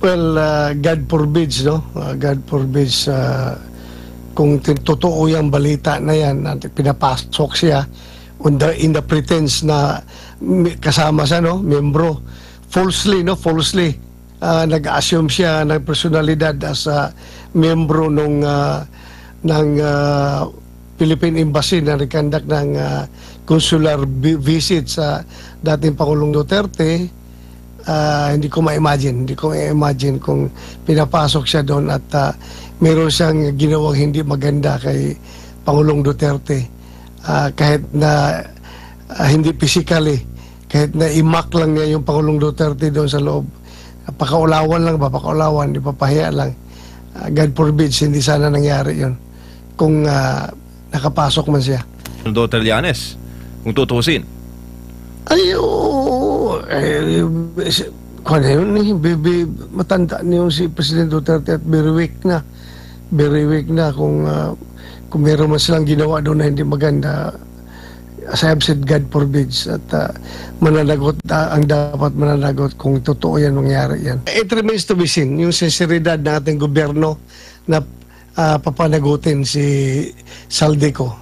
Well, God forbids, no? God forbids, kung totoo yung balita na yan, at pinapasok siya in the pretense na kasama siya, no? Membro. Falsely, no? Falsely. Nag-assume siya ng personalidad as membro ng Philippine Embassy na nag-conduct ng consular visit sa dating Pangulong Duterte. Hindi ko ma-imagine kung pinapasok siya doon at meron siyang ginawang hindi maganda kay Pangulong Duterte. Kahit na hindi physically, kahit na imak lang niya yung Pangulong Duterte doon sa loob. Pakaulawan lang ba? Pakaulawan, ipapahiya lang. God forbids, hindi sana nangyari yun kung nakapasok man siya. Dr. Llanes, kung tutusin. Ay, oo. Kung yun, matanda niyo si President Duterte at very weak na. Very weak na kung meron man silang ginawa doon na hindi maganda. As I have said, God forbids. At mananagot, ang dapat mananagot kung totoo yan, mangyari yan. It remains to be seen, yung sinseridad ng ating gobyerno na papanagutin si Saldico.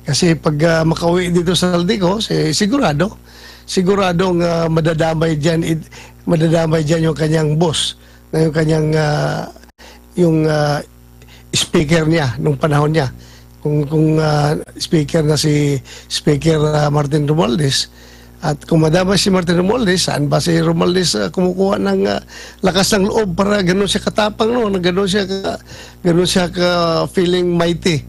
Kasi pag makauwi dito sa Saldico, siguradong madadamay dyan yung kanyang boss, na yung kanyang speaker niya nung panahon niya. Kung speaker na si Speaker Martin Romualdez, at kung madamay si Martin Romualdez, saan ba si Romualdez kumukuha ng lakas ng loob para gano'n siya katapang, no? Gano'n siya ka feeling mighty.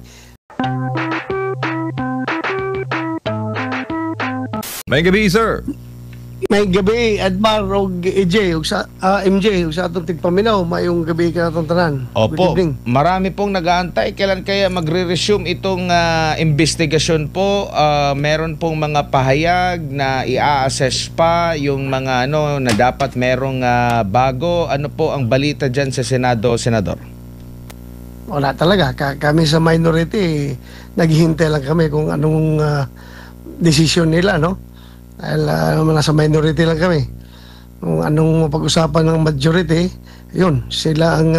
May gabi, sir. May gabi, Admar, o EJ, MJ, sa atong tigpaminaw, mayong gabi ka natong tanan. Opo, marami pong nag-aantay. Kailan kaya magre-resume itong investigasyon po? Meron pong mga pahayag na i-assess pa yung mga na dapat merong bago. Ano po ang balita dyan sa Senado, Senador? Wala talaga. Kami sa minority, naghihintay lang kami kung anong desisyon nila, no? Dahil nasa minority lang kami. Kung anong mapag-usapan ng majority, yun, sila ang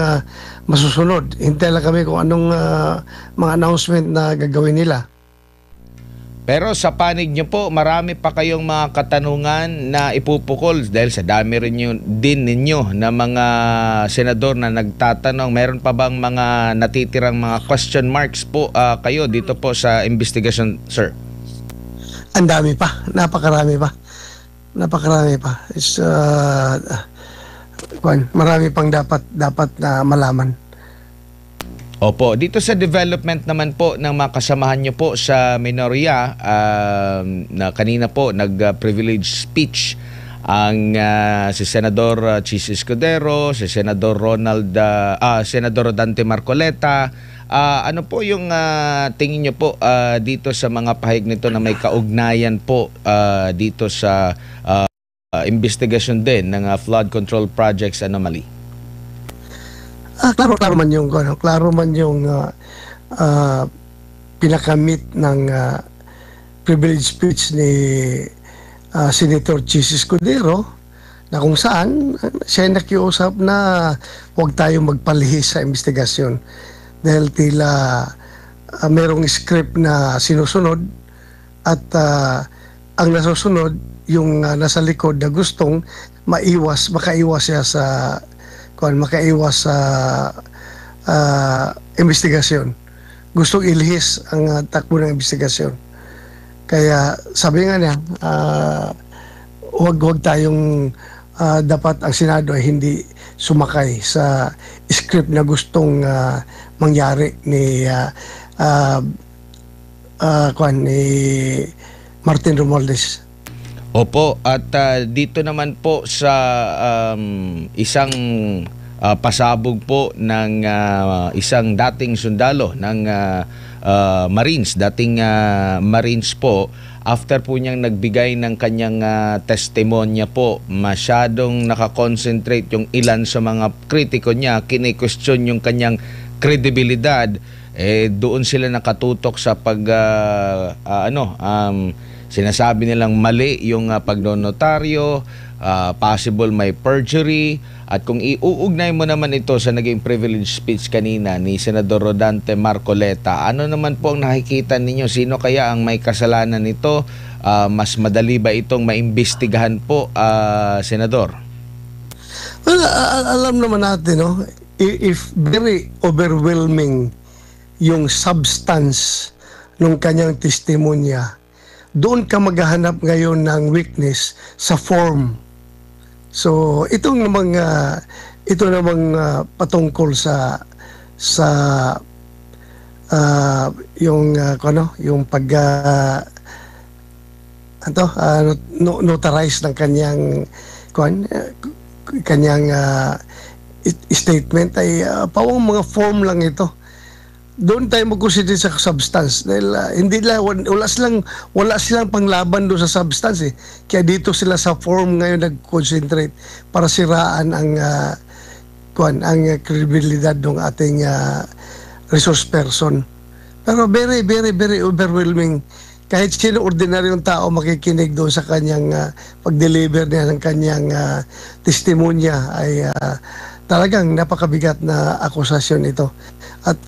masusunod. Hintay lang kami kung anong mga announcement na gagawin nila. Pero sa panig nyo po, marami pa kayong mga katanungan na ipupukol dahil sa dami rin din ninyo na mga senador na nagtatanong. Meron pa bang mga natitirang mga question marks po kayo dito po sa investigation, sir? Ang dami pa, napakarami pa. It's marami pang dapat na malaman. Opo, dito sa development naman po ng mga kasamahan nyo po sa minorya, na kanina po nag-privilege speech ang si Senador Chis Escudero, si Senador Senador Dante Marcoleta. Ano po yung tingin nyo po dito sa mga pahayag nito na may kaugnayan po dito sa investigasyon din ng flood control projects anomaly? Klaro man yung pinakamit ng privilege speech ni Senator Chis Escudero, na kung saan siya nakiusap na huwag tayong magpalihis sa investigasyon dahil tila merong script na sinusunod at ang nasusunod yung nasa likod na gustong makaiwas siya sa investigasyon. Gustong ilihis ang takbo ng investigasyon. Kaya sabi nga niya, huwag tayong dapat ang Senado ay hindi sumakay sa script na gustong mangyari ni Martin Romualdez. Opo, at dito naman po sa isang pasabog po ng isang dating sundalo ng Marines, Marines po, after po niyang nagbigay ng kanyang testimonya po, masyadong nakakonsentrate yung ilan sa mga kritiko niya, kine-question yung kanyang kredibilidad, doon sila nakatutok sa sinasabi nilang mali yung pagnonotaryo, possible may perjury, at kung iuugnay mo naman ito sa naging privilege speech kanina ni Senador Rodante Marcoleta, ano naman po ang nakikita ninyo? Sino kaya ang may kasalanan nito? Mas madali ba itong maimbestigahan po, Senador? Well, alam naman natin, no? If very overwhelming yung substance ng kanyang testimonya, doon ka maghahanap ngayon ng weakness sa form. So, ito namang patungkol sa yung pag notarize ng kanyang statement ay pawang mga form lang ito. Doon tayo mag-consider sa substance dahil wala silang panglaban doon sa substance eh. Kaya dito sila sa form ngayon nag-concentrate para siraan ang kredibilidad ng ating resource person. Pero very, very, very overwhelming. Kahit sino ordinaryong tao makikinig doon sa kanyang pag-deliver niya ng kanyang testimonya ay talagang napakabigat na akusasyon ito. At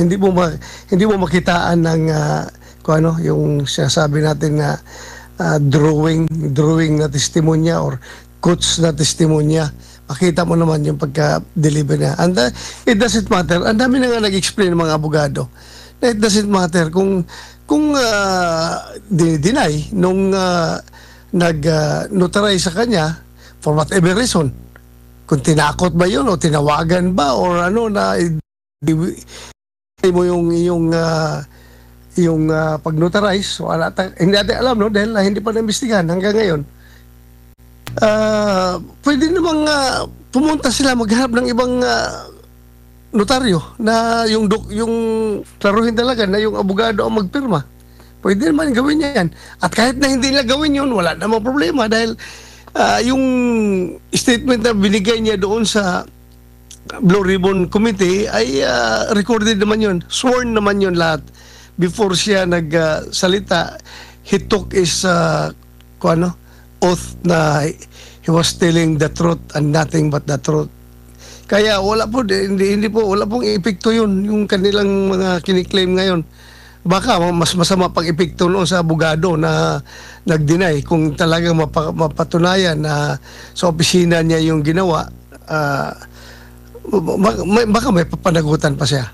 hindi mo makitaan ng yung sinasabi natin na drawing na testimonya or quotes na testimonya. Makita mo naman yung pagka-deliver niya. And it doesn't matter. Ang dami na nga nag-explain ng mga abogado. It doesn't matter kung deny nung nag-notarize sa kanya for whatever reason. Kung tinakot ba yun o tinawagan ba or na mo yung pag-notarize, hindi natin alam, no, dahil hindi pa na-imbestigahan hanggang ngayon. Pwede namang pumunta sila maghanap ng ibang notaryo na yung klaruhin talaga na yung abogado ang magpirma. Pwede naman gawin yan. At kahit na hindi nila gawin yun, wala namang problema dahil yung statement na binigay niya doon sa Blue Ribbon Committee ay recorded naman yun. Sworn naman yun lahat. Before siya nagsalita, he took his oath na he was telling the truth and nothing but the truth. Kaya wala pong epekto yun, yung kanilang mga kiniklaim ngayon. Baka mas masama pang epekto noon sa abogado na nag-deny kung talagang mapatunayan na sa opisina niya yung ginawa, baka may papanagutan pa siya.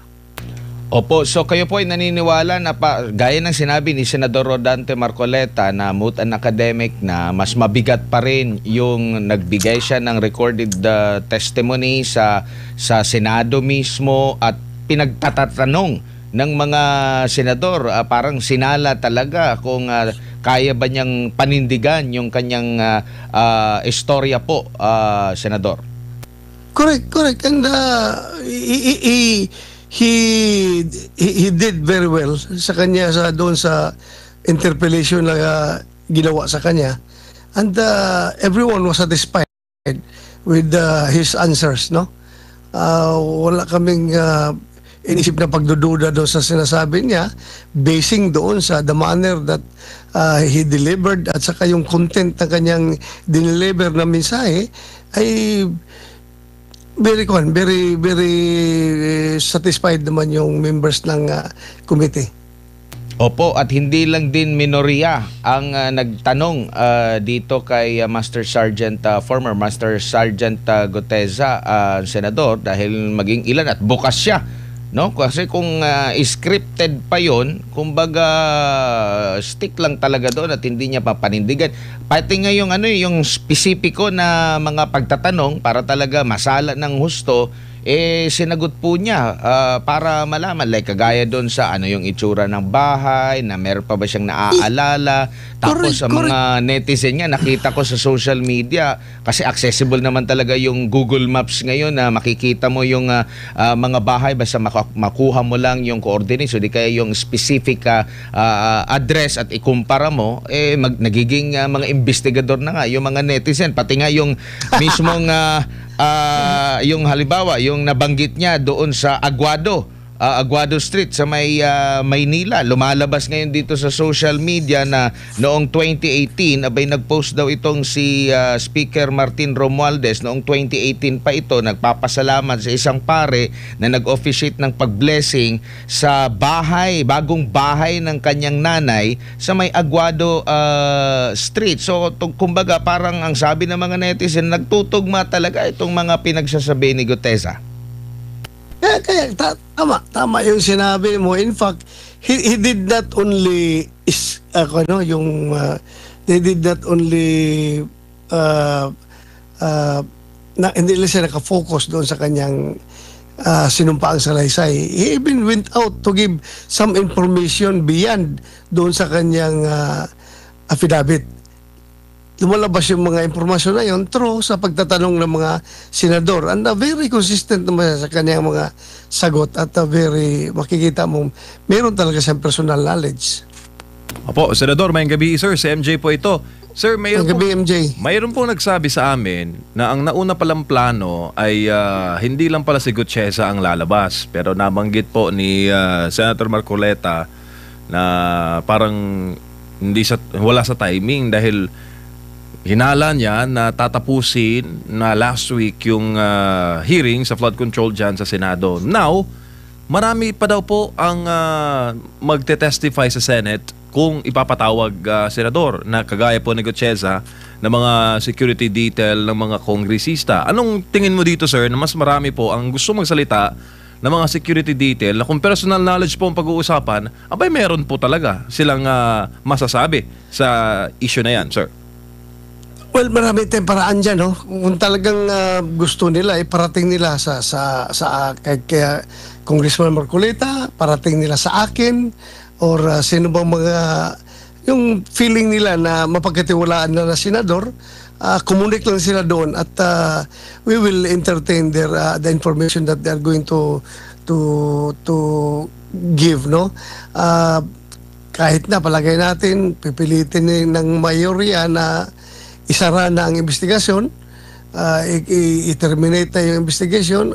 Opo, so kayo po ay naniniwala na gaya ng sinabi ni Senador Rodante Marcoleta na moot and academic na mas mabigat pa rin yung nagbigay siya ng recorded testimony sa Senado mismo at pinagtatatanong ng mga senador, parang sinala talaga kung kaya ba niyang panindigan yung kanyang istorya po, Senador. Correct. And he did very well sa kanya doon sa interpellation na ginawa sa kanya. And everyone was satisfied with his answers, no? Wala kaming inisip na pagdududa doon sa sinasabi niya, basing doon sa the manner that he delivered at saka yung content ng kanyang dineliver na mensahe ay very satisfied naman yung members ng committee. Opo, at hindi lang din minorya ang nagtanong dito kay former Master Sergeant Guteza, Senador, dahil maging ilan at bukas siya. No, kasi kung scripted pa 'yon, kumbaga stick lang talaga doon at hindi niya papanindigan. Pati nga yung yung spesipiko na mga pagtatanong para talaga masala ng husto, sinagot po niya para malaman, like kagaya doon sa yung itsura ng bahay, na meron pa ba siyang naaalala. Tapos sa mga netizen niya, nakita ko sa social media, kasi accessible naman talaga yung Google Maps ngayon na makikita mo yung mga bahay, basta makuha mo lang yung coordinates, o di kaya yung specific address at ikumpara mo, nagiging mga investigador na nga yung mga netizen. Pati nga yung mismong yung halimbawa, yung nabanggit niya doon sa Aguado, Aguado Street sa may Maynila. Lumalabas ngayon dito sa social media na noong 2018 abay nagpost daw itong si Speaker Martin Romualdez. Noong 2018 pa ito, nagpapasalamat sa isang pare na nag-officiate ng pag-blessing sa bagong bahay ng kanyang nanay sa may Aguado Street. So kumbaga parang ang sabi ng mga netizen, nagtutugma talaga itong mga pinagsasabi ni Gutesa. Kaya tama yung sinabi mo. In fact, he did not only they did not only hindi lang siya nakafocus doon sa kanyang sinumpaang salaysay. He even went out to give some information beyond doon sa kanyang affidavit. Lumalabas yung mga impormasyon na yun true sa pagtatanong ng mga senador. And very consistent naman sa kanyang mga sagot at very makikita mo meron talaga siyang personal knowledge. Opo, Senador, mayang gabi sir, si MJ po ito. Sir, mayroon po nagsabi sa amin na ang nauna palang plano ay hindi lang pala si Gutesa ang lalabas. Pero nabanggit po ni Senator Marcoleta na parang wala sa timing dahil hinala niya na tatapusin na last week yung hearing sa flood control dyan sa Senado. Now, marami pa daw po ang magte-testify sa Senate kung ipapatawag senador na kagaya po ni Gutesa na mga security detail ng mga kongresista. Anong tingin mo dito, sir, na mas marami po ang gusto magsalita ng mga security detail na kung personal knowledge po ang pag-uusapan, abay meron po talaga silang masasabi sa issue na yan, sir? Well, marami tayong paraan dyan, no? Kung talagang gusto nila, iparating nila kay Congressman Marcoleta, parating nila sa akin, or sino bang mga, yung feeling nila na mapagkatiwalaan na senador, communicate lang sila doon at we will entertain the information that they are going to give, no? Kahit na palagay natin, pipilitin ng mayorya na isara na ang investigasyon, i-terminate na yung investigation,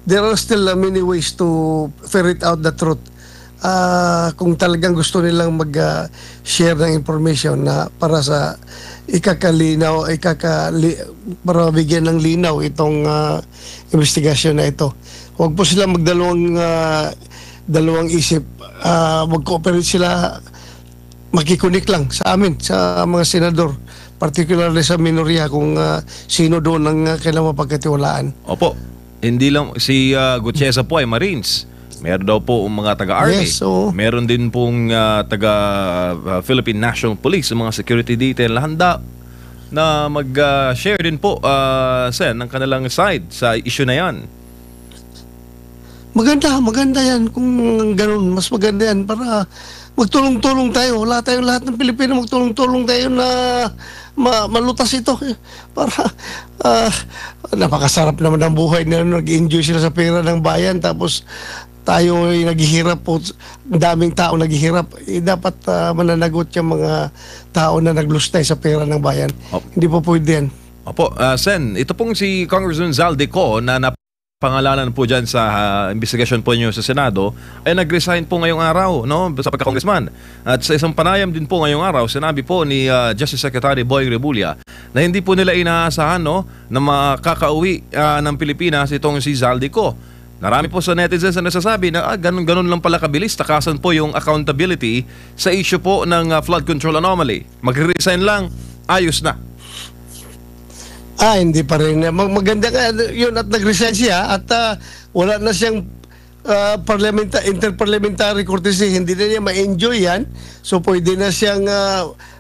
there are still many ways to ferret out the truth. Kung talagang gusto nilang mag-share ng information na para sa para bigyan ng linaw itong investigasyon na ito. Huwag po sila dalawang isip. Mag-cooperate sila, makikunik lang sa amin, sa mga senador, particularly sa minorya kung sino doon ang kailangan mapagkatiwalaan. Opo, hindi lang si Gutesa po ay Marines. Meron daw po mga taga-Army. Yes, so, meron din pong taga-Philippine National Police, mga security detail na handa na mag-share din po Sen, ng kanilang side sa issue na yan. Maganda yan kung ganun. Mas maganda yan para magtulong-tulong tayo. Lahat ng Pilipino magtulong-tulong tayo na malutas ito. Para napakasarap naman ng buhay na nag-enjoy sila sa pera ng bayan tapos tayo ay naghihirap po. Daming tao naghihirap. Dapat mananagot yung mga tao na naglustay sa pera ng bayan. Hindi po pwede yan. Opo, Sen, ito pong si Congressman Zaldico na pangalanan po dyan sa investigasyon po nyo sa Senado ay nag-resign po ngayong araw, no, sa pagka-congressman. At sa isang panayam din po ngayong araw, sinabi po ni Justice Secretary Boying Rebulla na hindi po nila inaasahan, no, na makakauwi ng Pilipinas itong si Zaldico. Marami po sa netizens na nasasabi na ganun lang pala kabilis, takasan po yung accountability sa issue po ng flood control anomaly. Mag-resign lang, ayos na. Hindi pa rin. Maganda ka yun at nag-resign siya at wala na siyang interparliamentary courtesy. Hindi na niya ma-enjoy yan. So pwede na siyang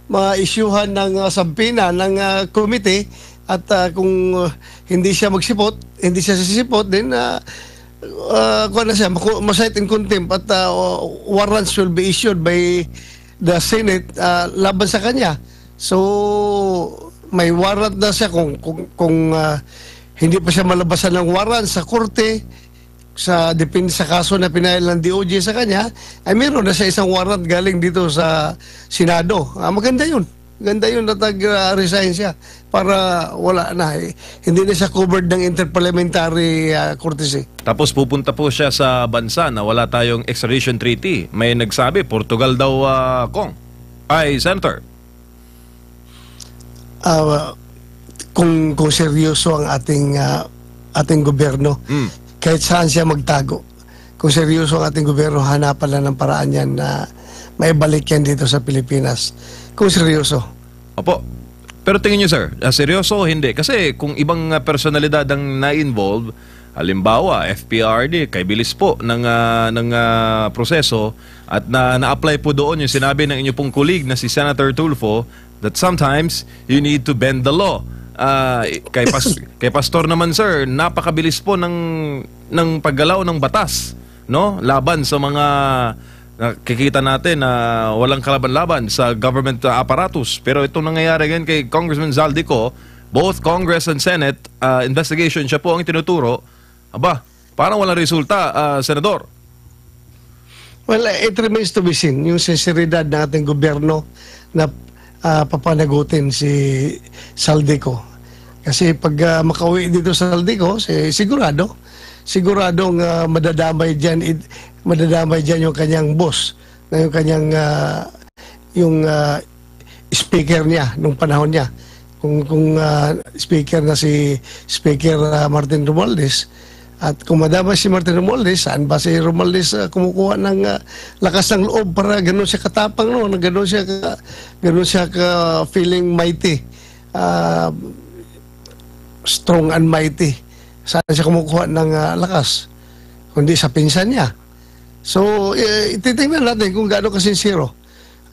ma-issuehan ng sampina ng committee at kung hindi siya magsipot, hindi siya sisipot, then kuha na siya, ma-cite in contempt at warrants will be issued by the Senate laban sa kanya. So may warrant na siya kung hindi pa siya malabasan ng warrant sa korte depende sa kaso na pinail ng DOJ sa kanya, ay meron na siya isang warrant galing dito sa Senado. Maganda yun. Ganda yun na resign siya para wala na. Hindi na siya covered ng interparliamentary courtesy. Tapos pupunta po siya sa bansa na wala tayong extradition treaty. May nagsabi, Portugal daw, Senator. Kung seryoso ang ating gobyerno, kahit saan siya magtago, kung seryoso ang ating gobyerno, hanapan lang ng paraan yan na maibalik yan dito sa Pilipinas. Kung seryoso. Opo. Pero tingin niyo, sir, seryoso o hindi? Kasi kung ibang personalidad ang na-involve, halimbawa, FPRD, kay bilis po ng proseso at na-apply po doon yung sinabi ng inyo pong colleague na si Senator Tulfo that sometimes you need to bend the law. Kay Pastor naman, sir, napakabilis po ng paggalaw ng batas, no? Laban sa mga nakikita natin na walang kalaban-laban sa government apparatus. Pero itong nangyayari ngayon kay Congressman Zaldico, both Congress and Senate investigation siya po ang tinuturo. Aba, parang walang resulta, Senador. Well, it remains to be seen yung sinseridad ng ating gobyerno na papanagutin si Zaldico. Kasi pag makauwi dito sa Zaldico, siguradong madadamay diyan yung kanyang boss, na yung kanyang speaker niya nung panahon niya. Kung speaker na si Speaker Martin Romualdez, at kung madamay si Martin Romualdez, saan ba si Romualdez kumukuha ng lakas ng loob para gano'n siya katapang, no? Gano'n siya ka feeling mighty, strong and mighty. Saan siya kumukuha ng lakas? Kundi sa pinsan niya. So, ititingnan natin kung gaano kasinsiro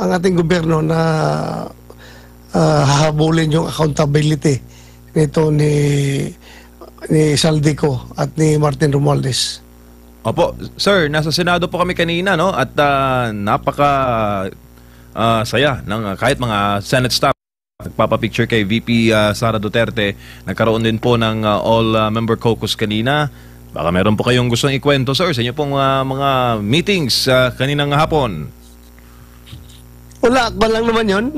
ang ating gobyerno na hahabulin yung accountability nito ni Zaldico at ni Martin Romualdez. Opo, sir, nasa Senado po kami kanina, no? At napaka saya ng kahit mga Senate staff nagpapapicture kay VP Sara Duterte. Nagkaroon din po ng all-member caucus kanina. Baka meron po kayong gustong ikwento, sir, sa inyo pong mga meetings kaninang hapon. Wala lang naman yun.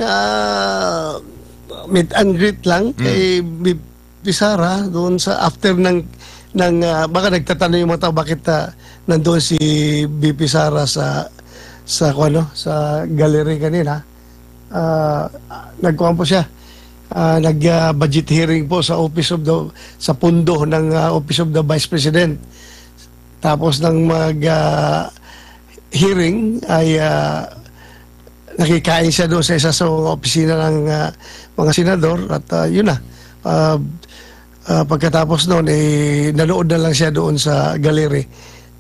Meet and greet lang kay VP Sara doon sa after ng baka nagtatanong yung mga tao bakit nandoon si VP Sara sa gallery kanina. Nagkuhan po siya, nag-budget hearing po sa sa pundo ng Office of the Vice President. Tapos nang hearing ay nakikain siya doon sa isa sa opisina ng mga senador at yun na, pagkatapos noon nanood na lang siya doon sa gallery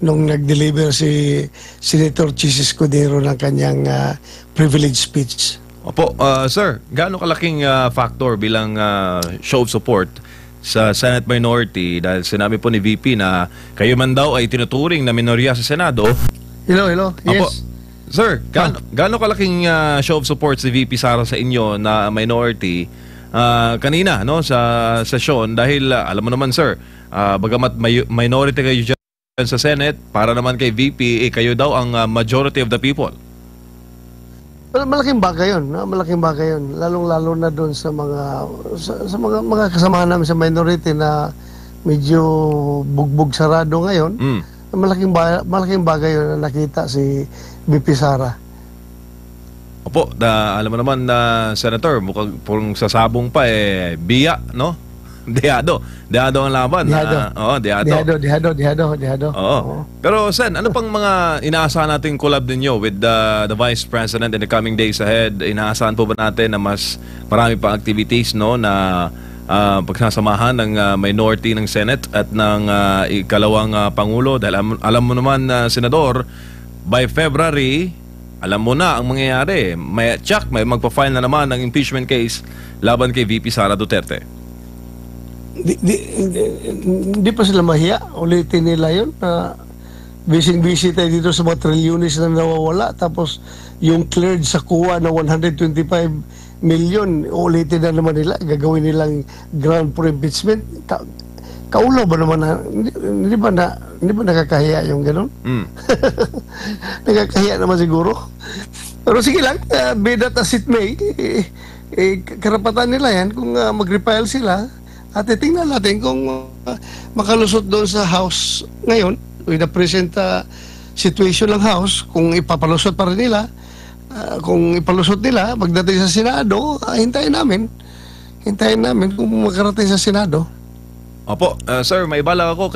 nung nag-deliver si Senator Chis Escudero ng kanyang privilege speech. Opo, sir, gaano kalaking factor bilang show of support sa Senate minority dahil sinabi po ni VP na kayo man daw ay tinuturing na minorya sa Senado? Hello, yes. Opo. Sir, gaano kalaking show of support si VP Sara sa inyo na minority kanina, no, sa sesyon dahil alam mo naman, sir, bagamat minority kayo dyan sa Senate, para naman kay VP, kayo daw ang majority of the people. Malaking bagay yun, no? Malaking bagay yun. Lalong-lalo na doon sa mga kasamahan namin sa minority na medyo bugbog sarado ngayon. Malaking bagay yun na nakita si VP Sara. Opo, alam mo naman na Senator, mukhang pong sasabong pa biya, no? Dehado ang laban. Dehado. Oo. Pero Sen, ano pang mga inaasahan nating collab ninyo with the Vice President in the coming days ahead? Inaasahan po ba natin na mas marami pa activities, no, na pagsasamahan ng minority ng Senate at ng ikalawang Pangulo? Dahil alam mo naman, Senador, by February, alam mo na ang mangyayari. May magpa-file na naman ng impeachment case laban kay VP Sara Duterte. Hindi pa sila mahiya. Ulitin nila yun na busy tayo dito sa mga trilyones na nawawala, tapos yung cleared sa kuha na 125 million, ulitin na naman nila, gagawin nilang ground for impeachment. Kaulo ba naman na, hindi ba nakakahiya yung gano'n? Nakakahiya naman siguro. Pero sige lang, be that as it may, karapatan nila yan kung mag-refile sila. At tingnan natin kung makalusot doon sa House ngayon with the present situation ng House, kung ipapalusot pa rin nila. Kung ipalusot nila pagdating sa Senado, hintayin namin kung makarating sa Senado. Opo, sir, may bala ako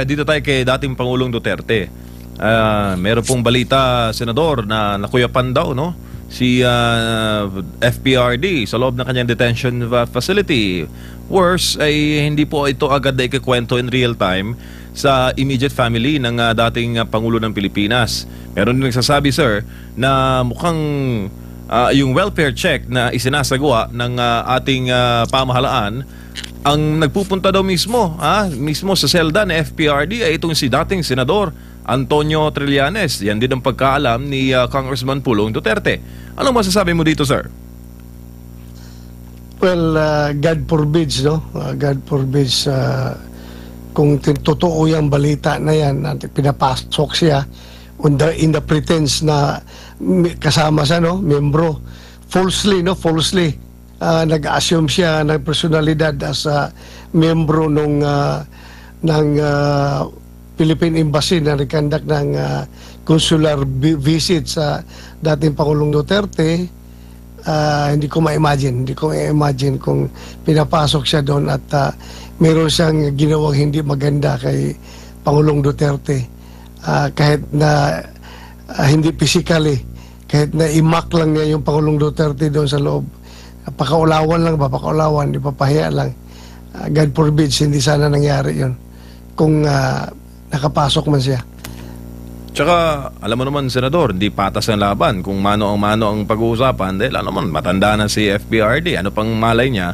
dito tayo kay dating Pangulong Duterte. Meron pong balita, Senador, na nakuyapan daw, no? Si FPRD sa loob ng kanyang detention facility. Worse, ay hindi po ito agad na ikikwento in real time sa immediate family ng dating Pangulo ng Pilipinas. Meron din nagsasabi, sir, na mukhang yung welfare check na isinasagawa ng ating pamahalaan ang nagpupunta daw mismo sa selda ng FPRD ay itong si dating Senador Antonio Trillanes. Yan din ang pagkaalam ni Congressman Pulong Duterte. Anong masasabi mo dito, sir? Well, God forbids, no? God forbids kung totoo yung balita na yan, pinapasok siya in the pretense na kasama siya, no? Membro. Falsely nag-assume siya ng personalidad as membro ng Philippine Embassy na nag-conduct ng consular visit sa dating Pangulong Duterte. Hindi ko ma-imagine kung pinapasok siya doon at meron siyang ginawang hindi maganda kay Pangulong Duterte. Kahit na hindi physically, kahit na imak lang niya yung Pangulong Duterte doon sa loob. Papakaulawan, ipapahiya lang. God forbids, hindi sana nangyari yun kung nakapasok man siya. Tsaka, alam mo naman, Senador, hindi patas ang laban. Kung mano ang pag-uusapan, dahil alam mo, matanda na si FPRD. Ano pang malay niya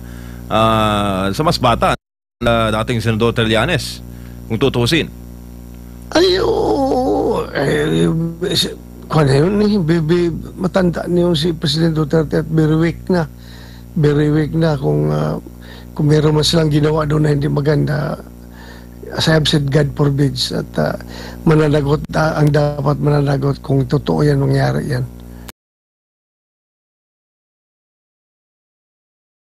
sa mas bata dating Senador Trillanes, kung tutusin. Ay, oo. Matanda niyo si President Duterte at very weak na kung meron man silang ginawa doon na hindi maganda. As I have said, God forbids at mananagot ang dapat mananagot kung totoo yan mangyari yan.